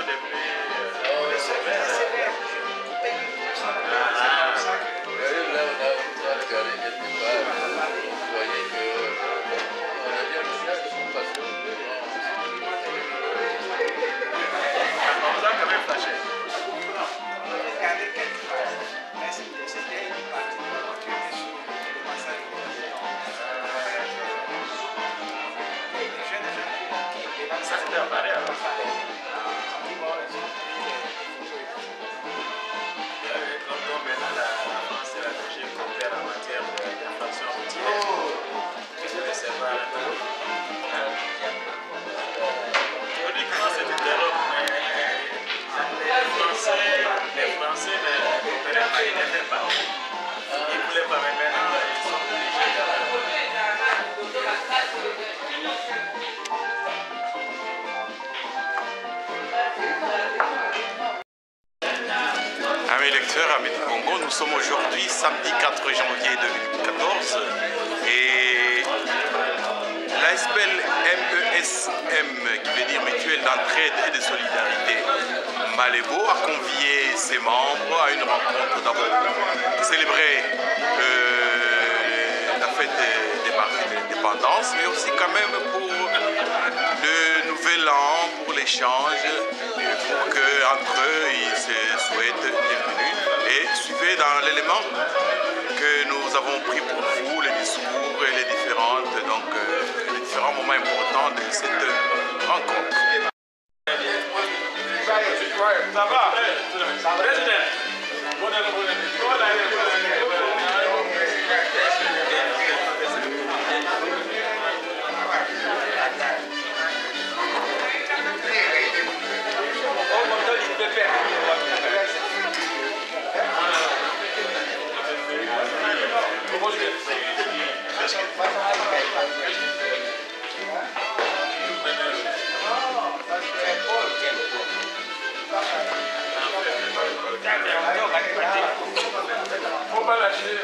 sont devenus des sévères. On vous a quand même flashé. Ça c'était un barrière. Comme maintenant la France est la deuxième compère en matière d'infraction routière. C'est pas uniquement c'est une erreur, mais les Français ne coopéraient pas, ils n'aimaient pas. Ils ne voulaient pas, mais maintenant ils sont obligés de. Amis lecteurs, amis du Congo, nous sommes aujourd'hui samedi 4 janvier 2014 et la SPEL MESM, qui veut dire Mutuelle d'entraide et de solidarité Malébo, a convié ses membres à une rencontre d'abord pour célébrer la fête des martyrs de l'indépendance, mais aussi quand même pour le nouvel an, pour l'échange, pour qu'entre eux ils se souhaitent bienvenue. Et suivez dans l'élément que nous avons pris pour vous les discours et les différents moments importants de cette rencontre. Ça va? Président. Faut pas lâcher.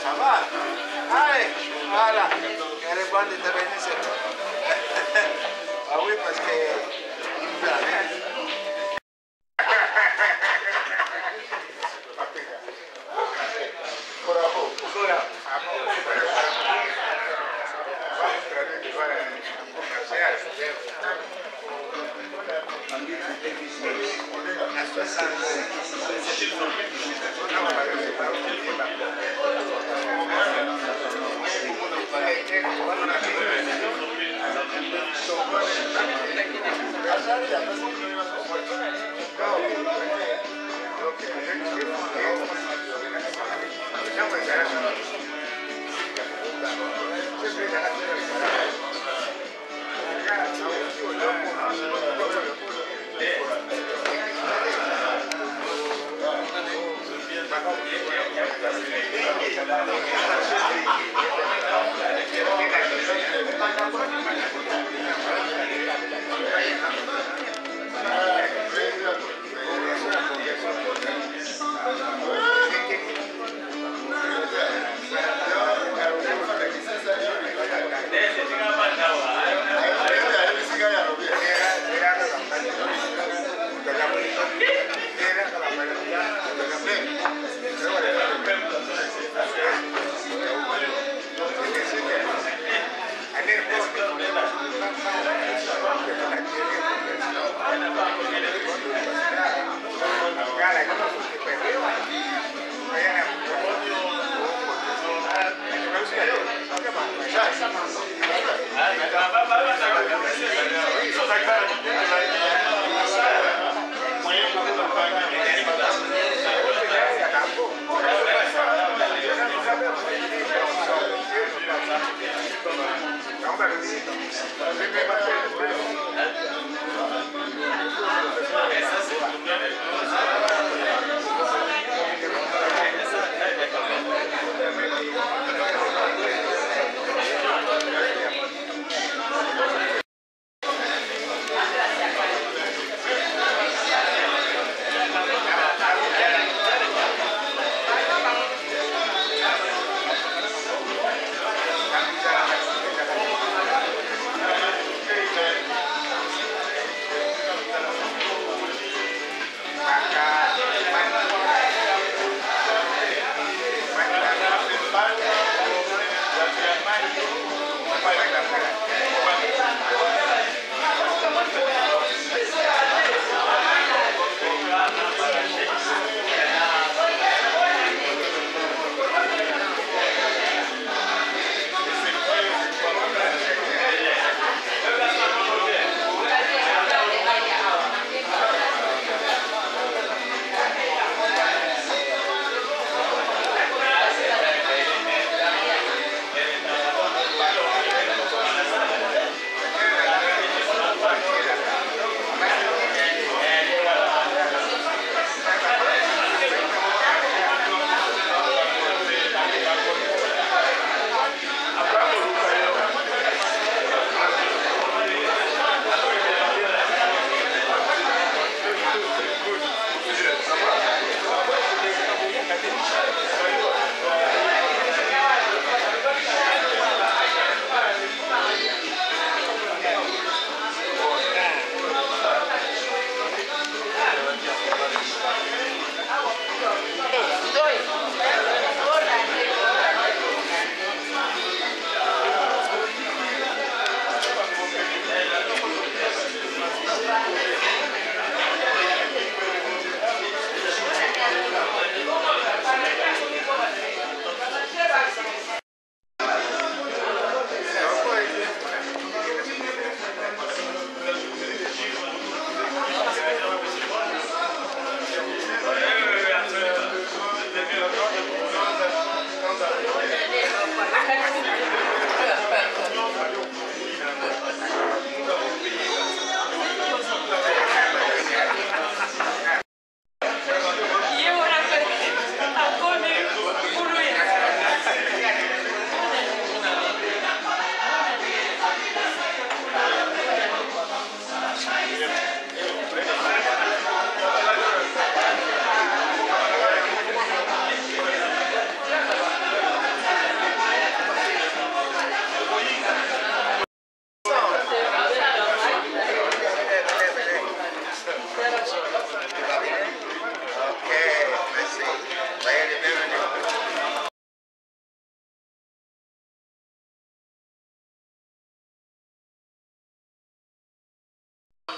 Ça va? Allez, voilà. Elle est bonne d'intervenir, c'est tout. Ah oui, parce que il me fait la merde.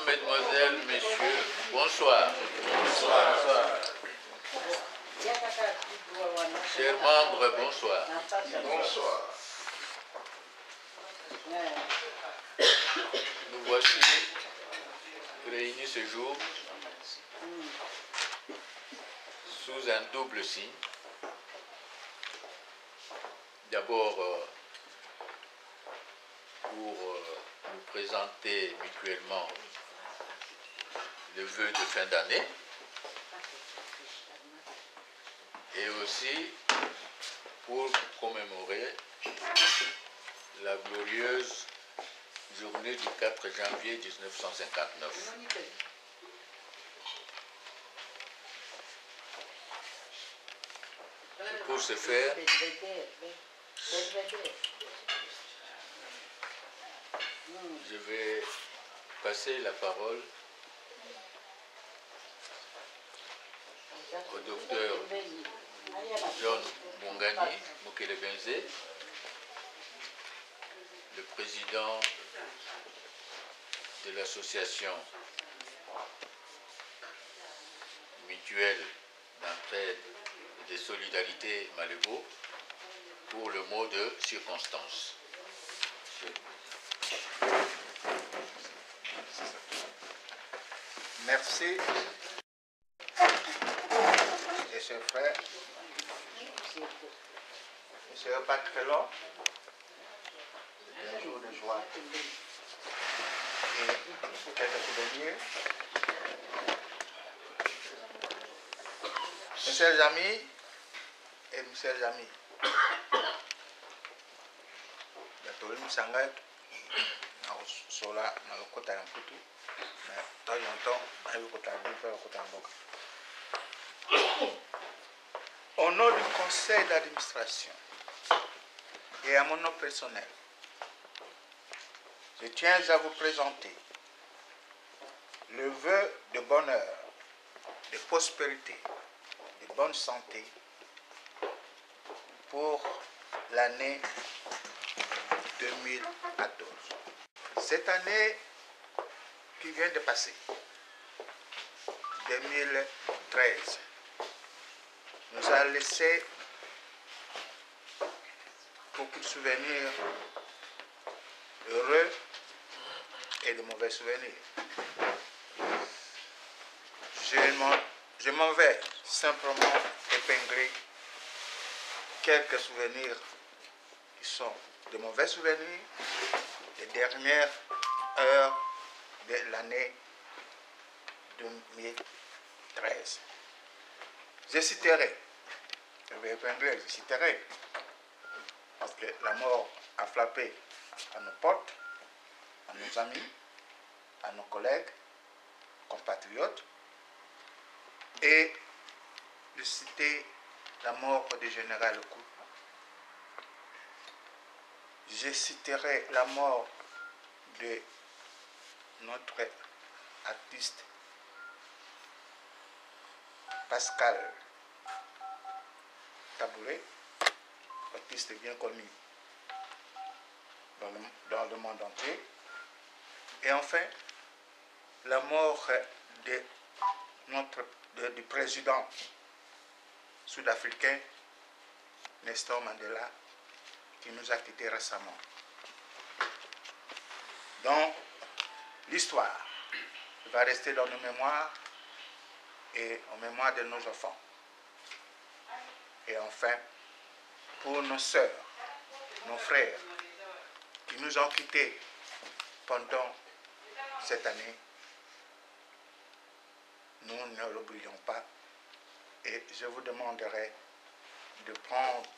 Mesdemoiselles, messieurs, bonsoir. Bonsoir. Chers membres, bonsoir. Bonsoir. Nous voici réunis ce jour sous un double signe. D'abord, pour nous présenter mutuellement le vœu de fin d'année et aussi pour commémorer la glorieuse journée du 4 janvier 1959. Pour ce faire, je vais passer la parole au docteur John Bongani Mukele-Benze, le président de l'association mutuelle d'entraide et de solidarité Malebo, pour le mot de circonstance. Merci. Et ce frère, monsieur Patrelon, c'est un jour de joie. et quelques souvenirs. Mes chers amis et mes chers amis, batoli musanga na sola na lokota ya mputu na temps en temps na lokota ya bifa lokota ya mboka. Au nom du conseil d'administration et à mon nom personnel, je tiens à vous présenter le vœu de bonheur, de prospérité, de bonne santé pour l'année 2014. Cette année qui vient de passer, 2013, nous a laissé beaucoup de souvenirs heureux et de mauvais souvenirs. Je m'en vais simplement épingler quelques souvenirs qui sont de mauvais souvenirs des dernières heures de l'année 2013. Je citerai, je vais épingler, je citerai, parce que la mort a frappé à nos portes, à nos amis, à nos collègues, compatriotes, et de citer la mort du général Kou. Je citerai la mort de notre artiste Pascal Tabouré, artiste bien connu dans le monde entier. Et enfin, la mort du président sud-africain Nelson Mandela, qui nous a quittés récemment. Donc, l'histoire va rester dans nos mémoires et en mémoire de nos enfants. Et enfin, pour nos sœurs, nos frères, qui nous ont quittés pendant cette année, nous ne l'oublions pas et je vous demanderai de prendre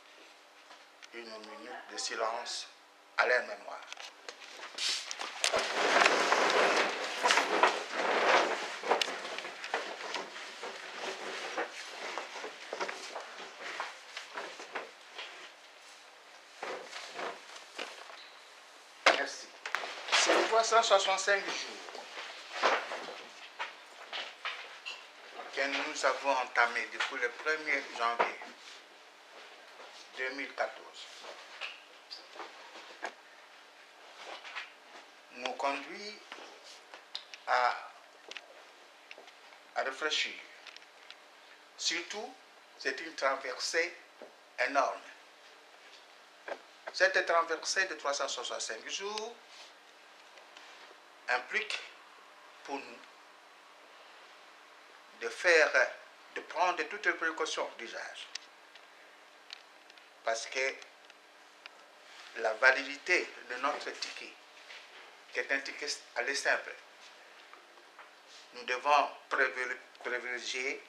une minute de silence à leur mémoire. Merci. C'est 365 jours que nous avons entamé depuis le 1er janvier 2014. Nous conduit à réfléchir. Surtout, c'est une traversée énorme. Cette traversée de 365 jours implique pour nous de prendre toutes les précautions d'usage. Parce que la validité de notre ticket, qui est un ticket aller simple, nous devons privilégier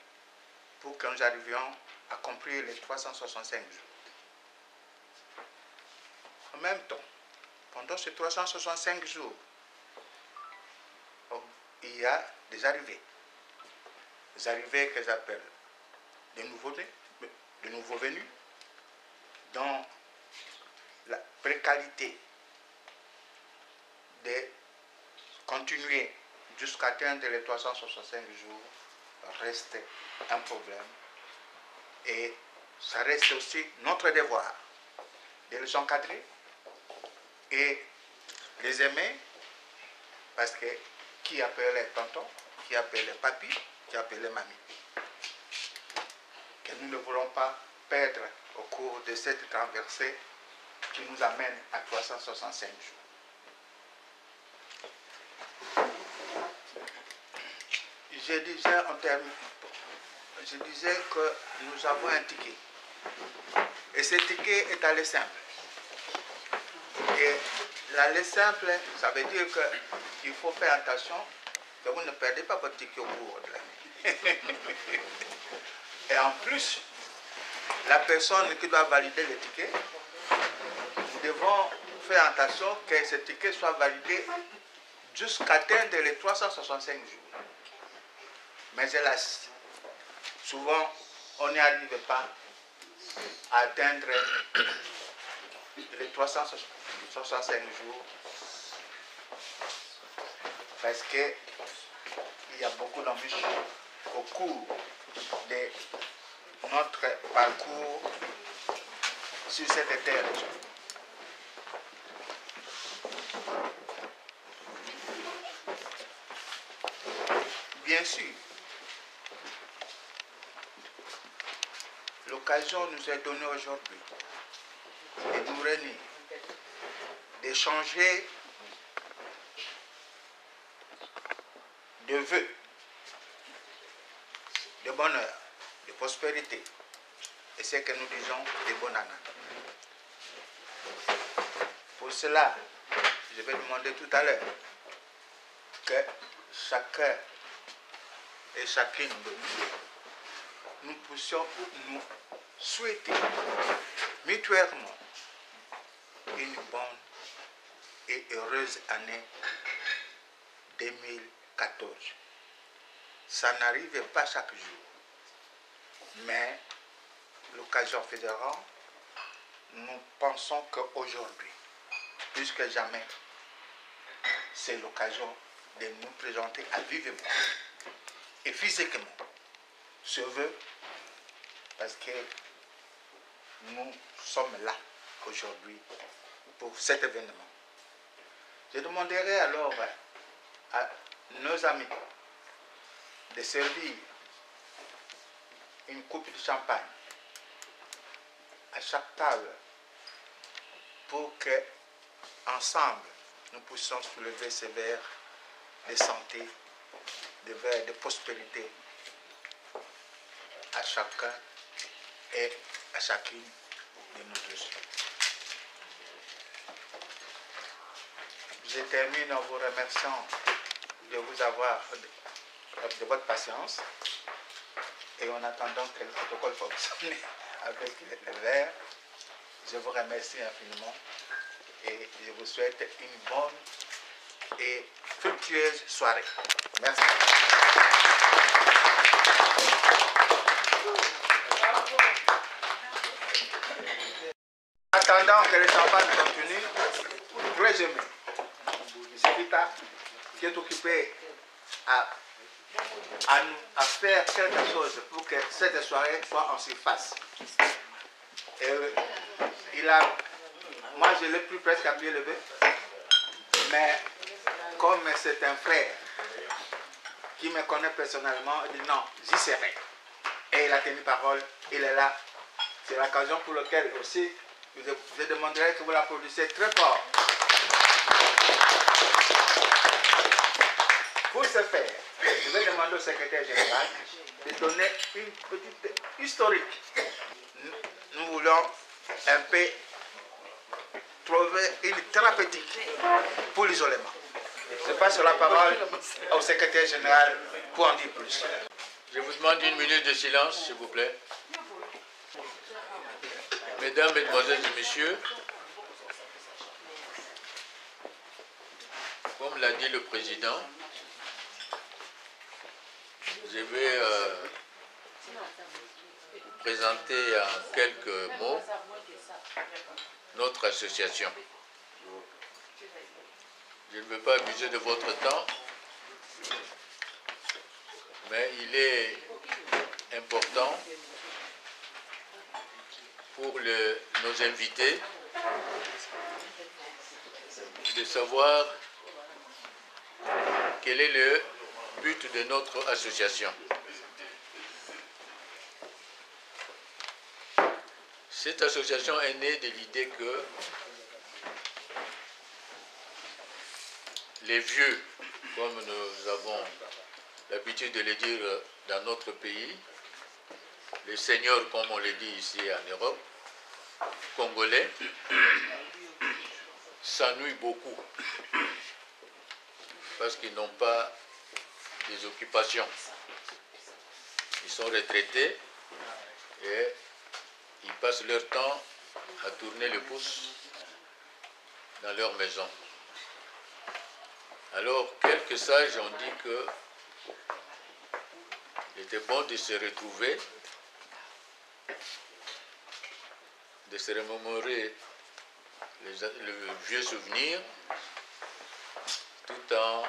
pour que nous arrivions à accomplir les 365 jours. En même temps, pendant ces 365 jours, il y a des arrivées. Des arrivées que j'appelle de nouveaux venus, dans la précarité de continuer jusqu'à atteindre les 365 jours reste un problème. Et ça reste aussi notre devoir de les encadrer et les aimer, parce que qui appelait tonton, qui appelait papy, qui appelait mamie, que nous ne voulons pas perdre au cours de cette traversée qui nous amène à 365 jours. Je disais que nous avons un ticket. Et ce ticket est aller simple. Et l'aller simple, ça veut dire il faut faire attention que vous ne perdez pas votre ticket au cours de l'année. Et en plus, la personne qui doit valider le ticket, nous devons faire attention que ce ticket soit validé jusqu'à atteindre les 365 jours. Mais hélas, souvent, on n'y arrive pas à atteindre les 365 jours parce qu'il y a beaucoup d'embûches au cours de notre parcours sur cette terre. Bien sûr, l'occasion nous est donnée aujourd'hui de nous réunir, d'échanger de vœux, de bonheur, de prospérité, et ce que nous disons de bonne année. Pour cela, je vais demander tout à l'heure que chacun et chacune de nous puissions nous souhaiter mutuellement une bonne et heureuse année 2014. Ça n'arrive pas chaque jour, mais l'occasion fédérale, nous pensons qu'aujourd'hui, plus que jamais, c'est l'occasion de nous présenter à vivement et physiquement ce vœu, parce que nous sommes là aujourd'hui pour cet événement. Je demanderai alors à nos amis de servir une coupe de champagne à chaque table pour que, ensemble, nous puissions soulever ces verres de santé, des verres de prospérité à chacun et à chacune de nous tous. Je termine en vous remerciant de vous avoir de votre patience et en attendant que le protocole fonctionne avec les verres. Je vous remercie infiniment et je vous souhaite une bonne et fructueuse soirée. Merci. En attendant que le champagne continue, résumé. Sipita, qui est occupé à faire quelque chose pour que cette soirée soit en surface. Et moi je l'ai pris presque à pied levé, mais comme c'est un frère qui me connaît personnellement, il dit non, j'y serai. Et il a tenu parole, il est là. C'est l'occasion pour laquelle aussi je demanderai que vous l'applaudissiez très fort. Pour ce faire, je vais demander au secrétaire général de donner une petite historique. Nous voulons un peu trouver une thérapeutique pour l'isolement. Je passe la parole au secrétaire général pour en dire plus. Je vous demande une minute de silence, s'il vous plaît. Mesdames, Mesdemoiselles et Messieurs, comme l'a dit le président, je vais vous présenter en quelques mots notre association. Je ne veux pas abuser de votre temps, mais il est important pour nos invités de savoir quel est le but de notre association. Cette association est née de l'idée que les vieux, comme nous avons l'habitude de le dire dans notre pays, les seniors, comme on le dit ici en Europe, congolais, s'ennuient beaucoup. parce qu'ils n'ont pas des occupations. Ils sont retraités et ils passent leur temps à tourner le pouce dans leur maison. Alors, quelques sages ont dit que il était bon de se retrouver, de se remémorer le vieux souvenir, tout en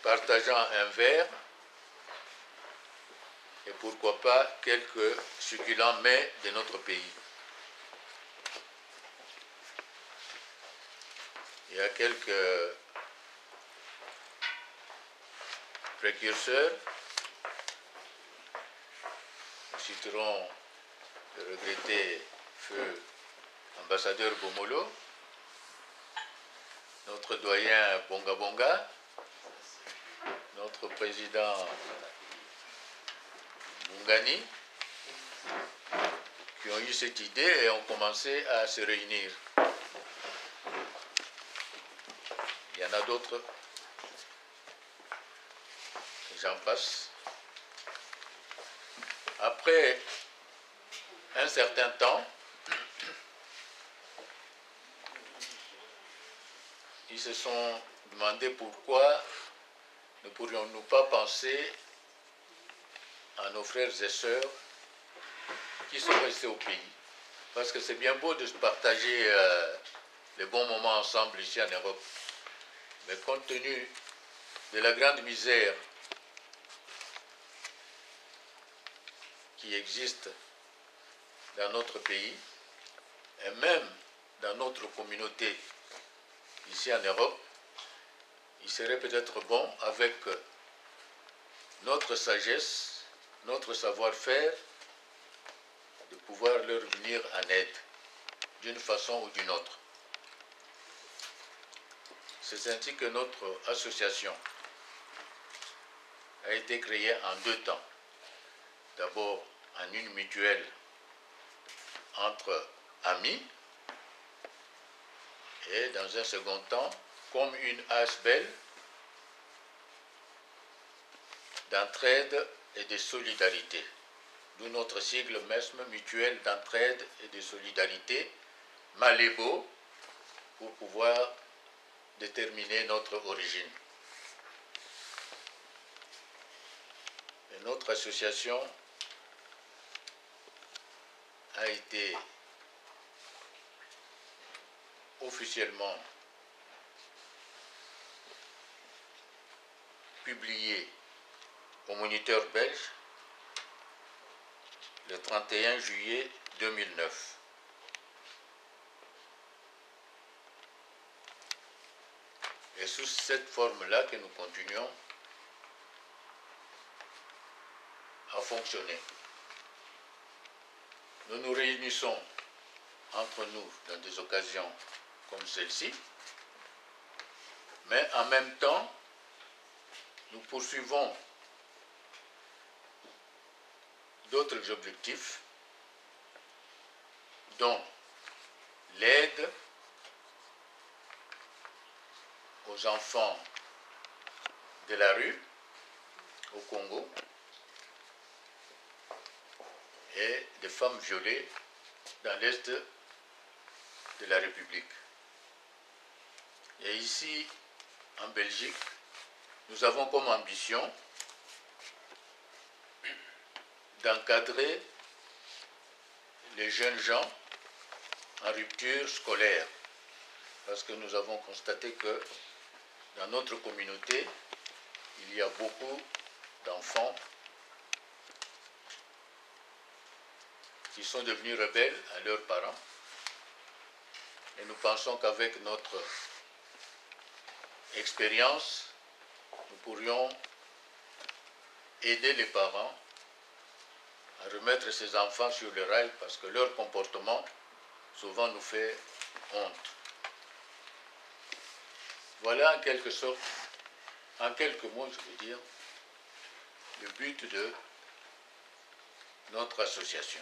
partageant un verre et pourquoi pas quelques succulents mets de notre pays. Il y a quelques précurseurs. Nous citerons le regretté feu ambassadeur Bomolo, notre doyen Bonga Bonga, notre président Bungani, qui ont eu cette idée et ont commencé à se réunir. Il y en a d'autres, j'en passe. Après un certain temps, ils se sont demandé pourquoi ne pourrions-nous pas penser à nos frères et sœurs qui sont restés au pays. Parce que c'est bien beau de se partager les bons moments ensemble ici en Europe. Mais compte tenu de la grande misère qui existe dans notre pays, et même dans notre communauté ici en Europe, il serait peut-être bon, avec notre sagesse, notre savoir-faire, de pouvoir leur venir en aide, d'une façon ou d'une autre. C'est ainsi que notre association a été créée en 2 temps. D'abord en une mutuelle entre amis, et dans un second temps, comme une ASBL d'entraide et de solidarité. D'où notre sigle MESM, Mutuelle d'entraide et de solidarité, Malébo, pour pouvoir déterminer notre origine. Et notre association a été officiellement publiée au Moniteur belge le 31 juillet 2009. Et sous cette forme-là que nous continuons à fonctionner. Nous nous réunissons entre nous dans des occasions comme celle-ci, mais en même temps, nous poursuivons d'autres objectifs, dont l'aide aux enfants de la rue au Congo et des femmes violées dans l'Est de la République. Et ici, en Belgique, nous avons comme ambition d'encadrer les jeunes gens en rupture scolaire. Parce que nous avons constaté que dans notre communauté, il y a beaucoup d'enfants qui sont devenus rebelles à leurs parents. Et nous pensons qu'avec notre expérience, nous pourrions aider les parents à remettre ces enfants sur le rail parce que leur comportement souvent nous fait honte. Voilà en quelque sorte, en quelques mots je veux dire, le but de notre association.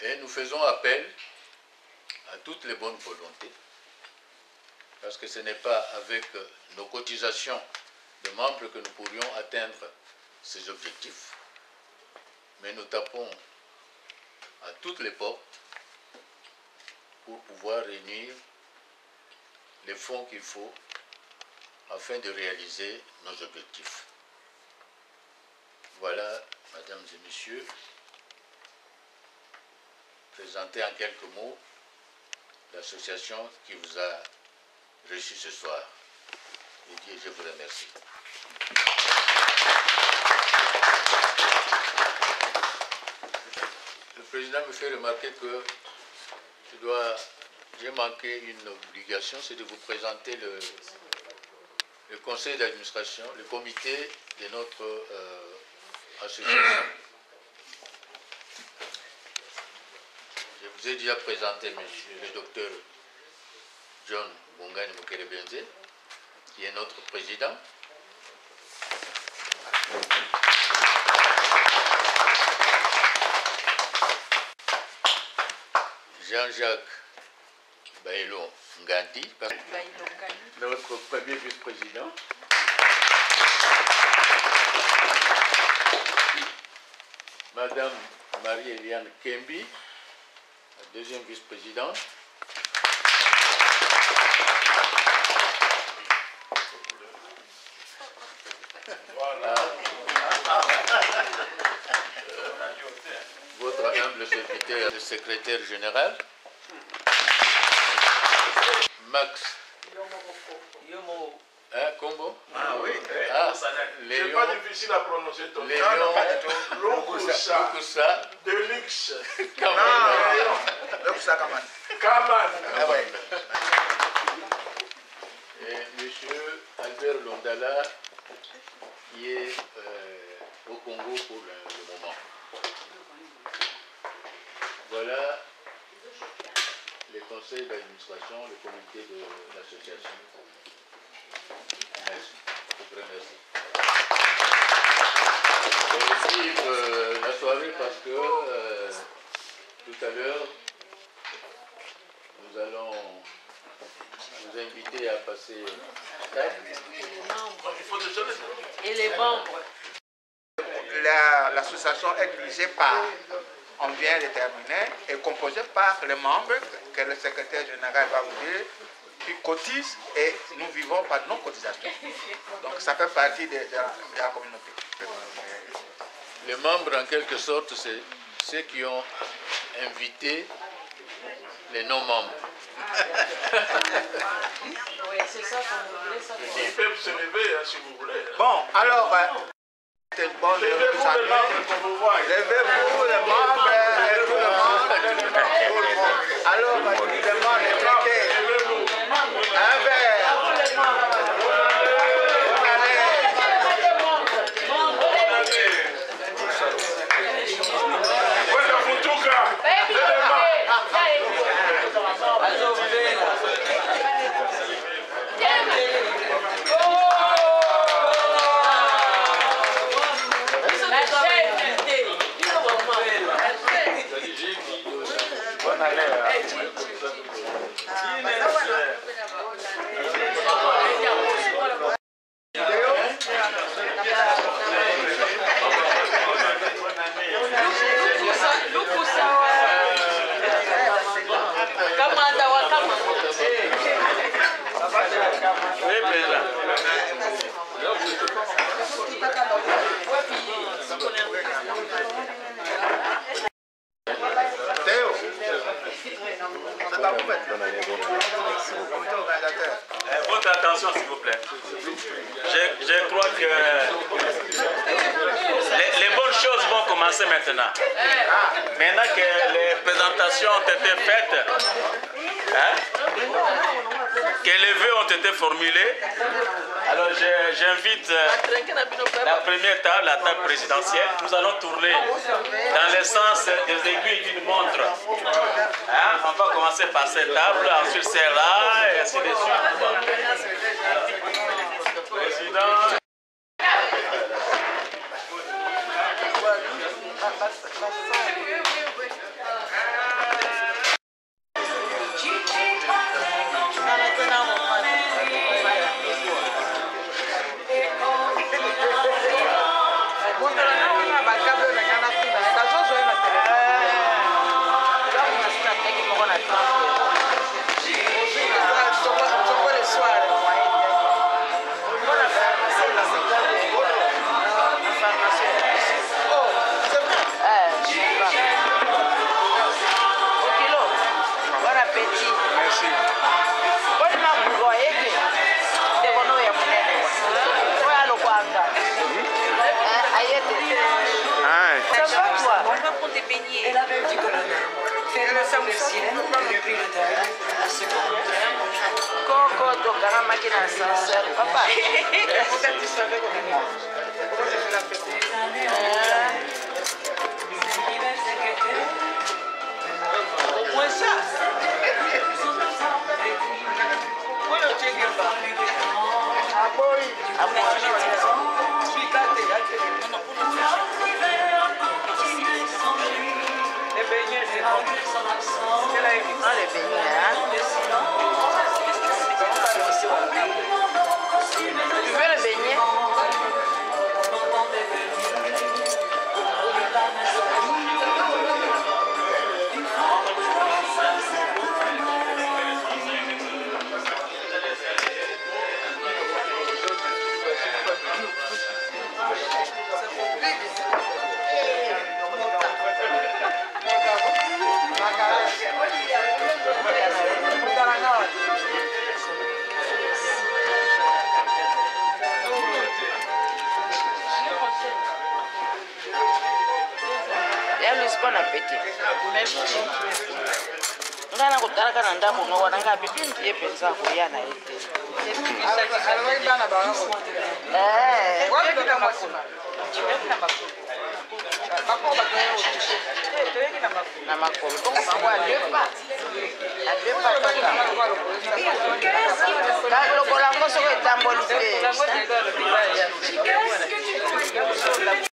Et nous faisons appel à toutes les bonnes volontés parce que ce n'est pas avec nos cotisations de membres que nous pourrions atteindre ces objectifs. Mais nous tapons à toutes les portes pour pouvoir réunir les fonds qu'il faut afin de réaliser nos objectifs. Voilà, mesdames et messieurs, présenter en quelques mots l'association qui vous a reçu ce soir. Et je vous remercie. Le président me fait remarquer que j'ai manqué une obligation, c'est de vous présenter le conseil d'administration, le comité de notre association. Je vous ai déjà présenté monsieur le docteur John Bongani Mukerebenze, qui est notre président. Jean-Jacques Bailo Ngandi, notre premier vice-président. Madame Marie-Eliane Kembi, la deuxième vice-présidente. Voilà. Votre humble serviteur, le secrétaire général. Max. Hein, Combo? Ah oui, Léon. c'est pas difficile à prononcer ton nom. Léon. Lokusa. Delix. Lokusa Kaman. Kaman. Ah ouais. Et monsieur Albert Londala, qui est au Congo pour le moment. Voilà les conseils d'administration, le comité de l'association. Merci. Je vous remercie. Je vais suivre la soirée parce que tout à l'heure, nous allons vous inviter à passer à table. Et les membres. L'association est dirigée par, on vient de terminer, est composée par les membres que le secrétaire général va vous dire, qui cotisent et nous vivons par non-cotisation. Donc ça fait partie de la communauté. Les membres, en quelque sorte, c'est ceux qui ont invité les non-membres. Oui, c'est ça qu'on voulait savoir. Ils peuvent se lever si vous voulez. Bon, alors, c'est une bonne Levez-vous les membres qu'on vous voit. Levez-vous les membres et tout le monde. Alors, tout le monde est traité. Un verre. Votre attention, s'il vous plaît. Je crois que les bonnes choses vont commencer maintenant. Maintenant que les présentations ont été faites, que les vœux ont été formulés, alors j'invite la première table, la table présidentielle. Nous allons tourner dans le sens des aiguilles d'une montre. On va commencer par cette table, ensuite celle-là, et ainsi de suite. Président. Maintenant, on va Ça va toi? On va prendre des beignets. Et la veuve du colonel, Fernand Sienne, depuis le deuil, la seconde. Coco, tokanga maki na ascenseur. Papa. Moins ça. Tu veux le beignet? Bon appétit. Merci. Ngana kutala kana ndako no wana ngapi pingi yepenza kuyana ite. Na makobo. Bongo bango à deux pas. À deux pas kaka. La lokola ngoso ko tamboli pe.